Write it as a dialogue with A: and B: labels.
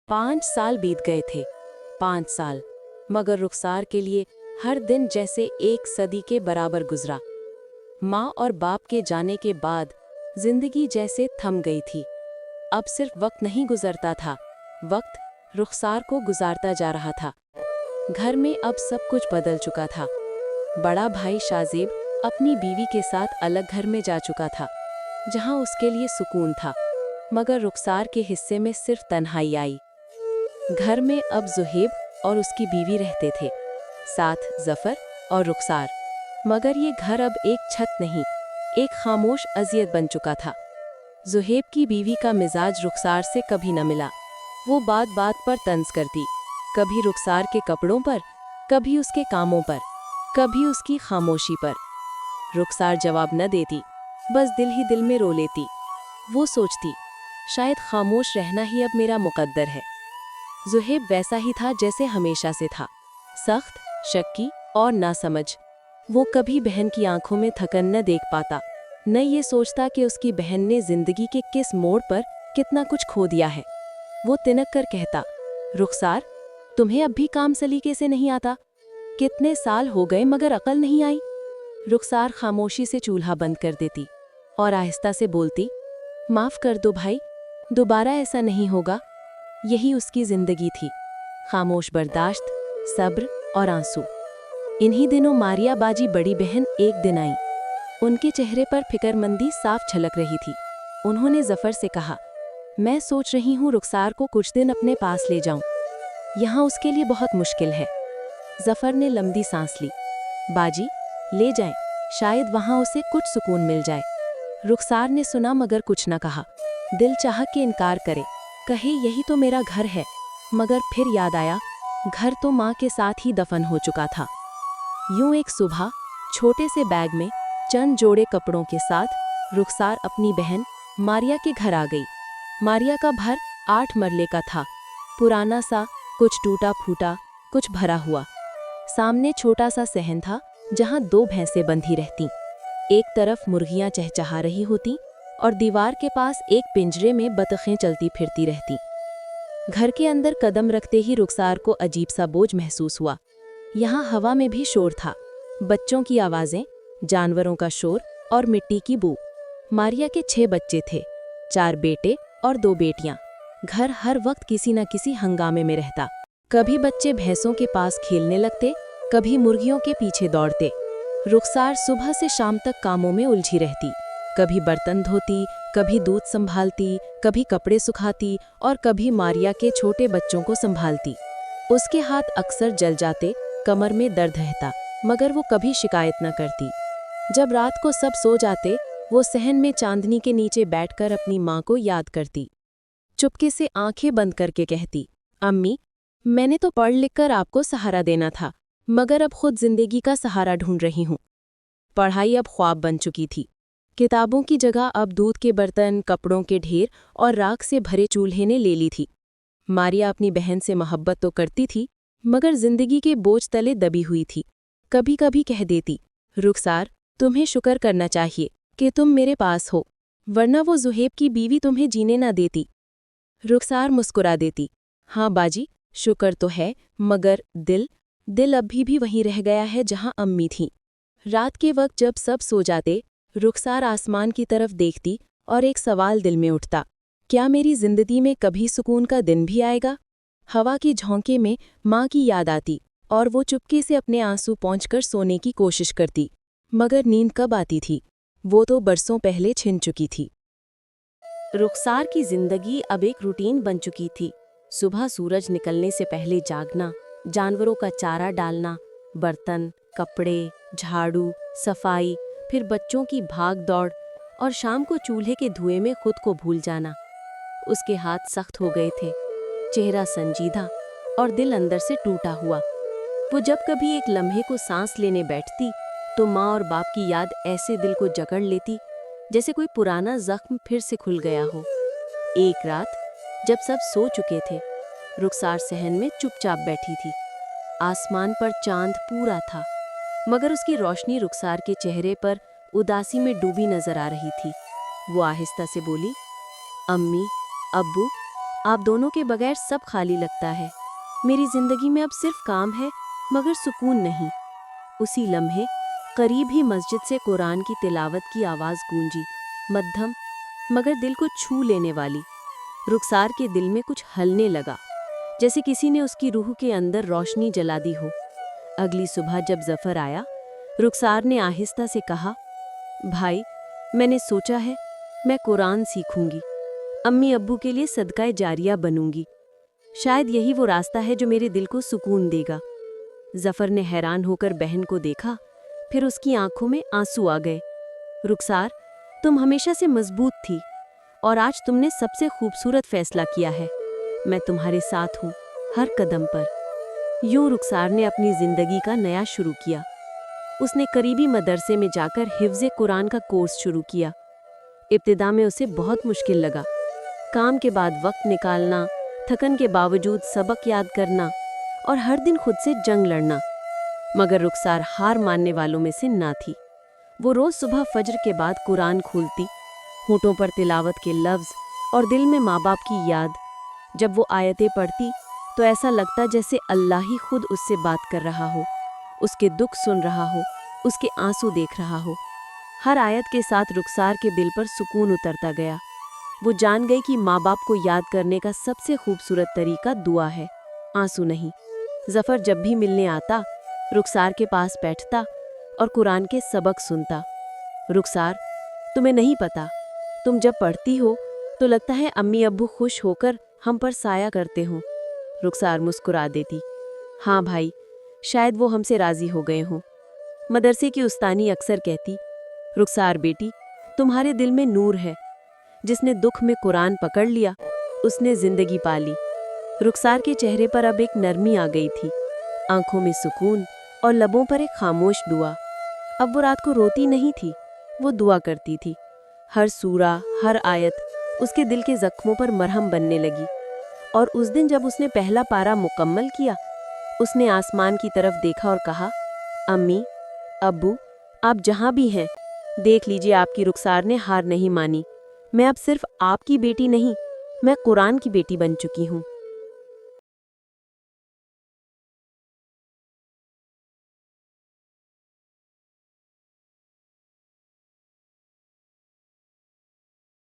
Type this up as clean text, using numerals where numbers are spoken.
A: 5 साल बीत गए थे। 5 साल, मगर रुखसार के लिए हर दिन जैसे एक सदी के बराबर गुजरा। माँ और बाप के जाने के बाद जिंदगी जैसे थम गई थी। अब सिर्फ वक्त नहीं गुजरता था, वक्त रुखसार को गुजारता जा रहा था। घर में अब सब कुछ बदल चुका था। बड़ा भाई शाजेब अपनी बीवी के साथ अलग घर में जा चुका था, जहां उसके लिए सुकून था, मगर रुखसार के हिस्से में सिर्फ तन्हाई आई। घर में अब ज़ुहेब और उसकी बीवी रहते थे, साथ ज़फ़र और रुखसार। मगर ये घर अब एक छत नहीं, एक खामोश अज़ियत बन चुका था। ज़ुहेब की बीवी का मिजाज रुखसार से कभी न मिला। वो बात बात पर तंज करती, कभी रुखसार के कपड़ों पर, कभी उसके कामों पर, कभी उसकी खामोशी पर। रुखसार जवाब न देती, बस दिल ही दिल में रो लेती। वो सोचती, शायद खामोश रहना ही अब मेरा मुकद्दर है। ज़ुहेब वैसा ही था जैसे हमेशा से था, सख्त, शक्की और नासमझ। वो कभी बहन की आंखों में थकन न देख पाता, न ये सोचता कि उसकी बहन ने जिंदगी के किस मोड़ पर कितना कुछ खो दिया है। वो तिनक कर कहता, रुखसार, तुम्हें अब भी काम सलीके से नहीं आता? कितने साल हो गए मगर अकल नहीं आई? रुखसार खामोशी से चूल्हा बंद कर देती और आहिस्ता से बोलती, माफ़ कर दो भाई, दोबारा ऐसा नहीं होगा। यही उसकी जिंदगी थी, खामोश बर्दाश्त, सब्र और आंसू। इन्हीं दिनों मारिया बाजी बड़ी बहन एक दिन आई। उनके चेहरे पर फिक्रमंदी साफ झलक रही थी। उन्होंने ज़फ़र से कहा, मैं सोच रही हूँ रुखसार को कुछ दिन अपने पास ले जाऊं। यहाँ उसके लिए बहुत मुश्किल है। ज़फ़र ने लंबी सांस ली। बाजी, ले जाएं, शायद वहाँ उसे कुछ सुकून मिल जाए। रुखसार ने सुना मगर कुछ न कहा। दिल चाह के इनकार करे, कहे यही तो मेरा घर है, मगर फिर याद आया, घर तो माँ के साथ ही दफन हो चुका था। यूं एक सुबह छोटे से बैग में चंद जोड़े कपड़ों के साथ रुखसार अपनी बहन मारिया के घर आ गई। मारिया का घर 8 मरले का था, पुराना सा, कुछ टूटा फूटा, कुछ भरा हुआ। सामने छोटा सा सहन था जहां 2 भैंसें बंधी रहती। एक तरफ मुर्गियां चहचहा रही होती और दीवार के पास एक पिंजरे में बतखें चलती फिरती रहती। घर के अंदर कदम रखते ही रुखसार को अजीब सा बोझ महसूस हुआ। यहाँ हवा में भी शोर था, बच्चों की आवाज़ें, जानवरों का शोर और मिट्टी की बू। मारिया के 6 बच्चे थे, 4 बेटे और 2 बेटियां। घर हर वक्त किसी न किसी हंगामे में रहता। कभी बच्चे भैंसों के पास खेलने लगते, कभी मुर्गियों के पीछे दौड़ते। रुखसार सुबह से शाम तक कामों में उलझी रहती, कभी बर्तन धोती, कभी दूध संभालती, कभी कपड़े सुखाती और कभी मारिया के छोटे बच्चों को संभालती। उसके हाथ अक्सर जल जाते, कमर में दर्द रहता, मगर वो कभी शिकायत न करती। जब रात को सब सो जाते, वो सहन में चांदनी के नीचे बैठकर अपनी माँ को याद करती। चुपके से आंखें बंद करके कहती, अम्मी, मैंने तो पढ़ लिख कर आपको सहारा देना था, मगर अब खुद जिंदगी का सहारा ढूंढ रही हूँ। पढ़ाई अब ख्वाब बन चुकी थी। किताबों की जगह अब दूध के बर्तन, कपड़ों के ढेर और राख से भरे चूल्हे ने ले ली थी। मारिया अपनी बहन से मोहब्बत तो करती थी, मगर जिंदगी के बोझ तले दबी हुई थी। कभी कभी कह देती, रुखसार, तुम्हें शुक्र करना चाहिए कि तुम मेरे पास हो, वरना वो ज़ुहेब की बीवी तुम्हें जीने ना देती। रुखसार मुस्कुरा देती, हाँ बाजी, शुक्र तो है, मगर दिल अभी भी वहीं रह गया है जहाँ अम्मी थीं। रात के वक्त जब सब सो जाते, रुखसार आसमान की तरफ देखती और एक सवाल दिल में उठता, क्या मेरी जिंदगी में कभी सुकून का दिन भी आएगा? हवा की झोंके में माँ की याद आती और वो चुपके से अपने आंसू पोंछकर सोने की कोशिश करती, मगर नींद कब आती थी? वो तो बरसों पहले छिन चुकी थी। रुखसार की जिंदगी अब एक रूटीन बन चुकी थी। सुबह सूरज निकलने से पहले जागना, जानवरों का चारा डालना, बर्तन, कपड़े, झाड़ू, सफाई, फिर बच्चों की भाग दौड़ और शाम को चूल्हे के धुएं में खुद को भूल जाना। उसके हाथ सख्त हो गए थे, चेहरा संजीदा और दिल अंदर से टूटा हुआ। वो जब कभी एक लम्हे को सांस लेने बैठती तो माँ और बाप की याद ऐसे दिल को जकड़ लेती जैसे कोई पुराना जख्म फिर से खुल गया हो। एक रात जब सब सो चुके थे, रुखसार सहन में चुपचाप बैठी थी। आसमान पर चांद पूरा था, मगर उसकी रोशनी रुखसार के चेहरे पर उदासी में डूबी नजर आ रही थी। वो आहिस्ता से बोली, अम्मी, अब्बू, आप दोनों के बगैर सब खाली लगता है। मेरी जिंदगी में अब सिर्फ काम है मगर सुकून नहीं। उसी लम्हे करीब ही मस्जिद से कुरान की तिलावत की आवाज़ गूंजी, मध्यम मगर दिल को छू लेने वाली। रुखसार के दिल में कुछ हलने लगा, जैसे किसी ने उसकी रूह के अंदर रोशनी जला दी हो। अगली सुबह जब ज़फ़र आया, रुखसार ने आहिस्ता से कहा, भाई, मैंने सोचा है मैं कुरान सीखूंगी, अम्मी अब्बू के लिए सदका जारिया बनूंगी। शायद यही वो रास्ता है जो मेरे दिल को सुकून देगा। ज़फ़र ने हैरान होकर बहन को देखा, फिर उसकी आंखों में आंसू आ गए। रुखसार, तुम हमेशा से मजबूत थी और आज तुमने सबसे खूबसूरत फैसला किया है। मैं तुम्हारे साथ हूँ हर कदम पर। यूं रुखसार ने अपनी ज़िंदगी का नया शुरू किया। उसने करीबी मदरसे में जाकर हिफ्ज़े कुरान का कोर्स शुरू किया। इब्तिदा में उसे बहुत मुश्किल लगा। काम के बाद वक्त निकालना, थकन के बावजूद सबक याद करना और हर दिन खुद से जंग लड़ना। मगर रुखसार हार मानने वालों में से ना थी। वो रोज़ सुबह फजर के बाद कुरान खोलती, होंठों पर तिलावत के लफ्ज़ और दिल में माँ बाप की याद। जब वो आयतें पढ़ती तो ऐसा लगता जैसे अल्लाह ही खुद उससे बात कर रहा हो, उसके दुख सुन रहा हो, उसके आंसू देख रहा हो। हर आयत के साथ रुखसार के दिल पर सुकून उतरता गया। वो जान गई कि माँ बाप को याद करने का सबसे खूबसूरत तरीका दुआ है, आंसू नहीं। ज़फ़र जब भी मिलने आता, रुखसार के पास बैठता और कुरान के सबक सुनता। रुखसार, तुम्हें नहीं पता, तुम जब पढ़ती हो तो लगता है अम्मी अब्बू खुश होकर हम पर साया करते हों। रुखसार मुस्कुरा देती, हाँ भाई, शायद वो हमसे राज़ी हो गए हों। मदरसे की उस्तानी अक्सर कहती, रुखसार बेटी, तुम्हारे दिल में नूर है। जिसने दुख में कुरान पकड़ लिया, उसने ज़िंदगी पा ली। रुखसार के चेहरे पर अब एक नरमी आ गई थी, आंखों में सुकून और लबों पर एक खामोश दुआ। अब वो रात को रोती नहीं थी, वो दुआ करती थी। हर सूरा, हर आयत उसके दिल के ज़ख्मों पर मरहम बनने लगी। और उस दिन जब उसने पहला पारा मुकम्मल किया, उसने आसमान की तरफ देखा और कहा, अम्मी, अब्बू, आप जहाँ भी हैं, देख लीजिए आपकी रुखसार ने हार नहीं मानी। मैं अब सिर्फ आपकी बेटी नहीं, मैं कुरान की बेटी बन चुकी हूँ।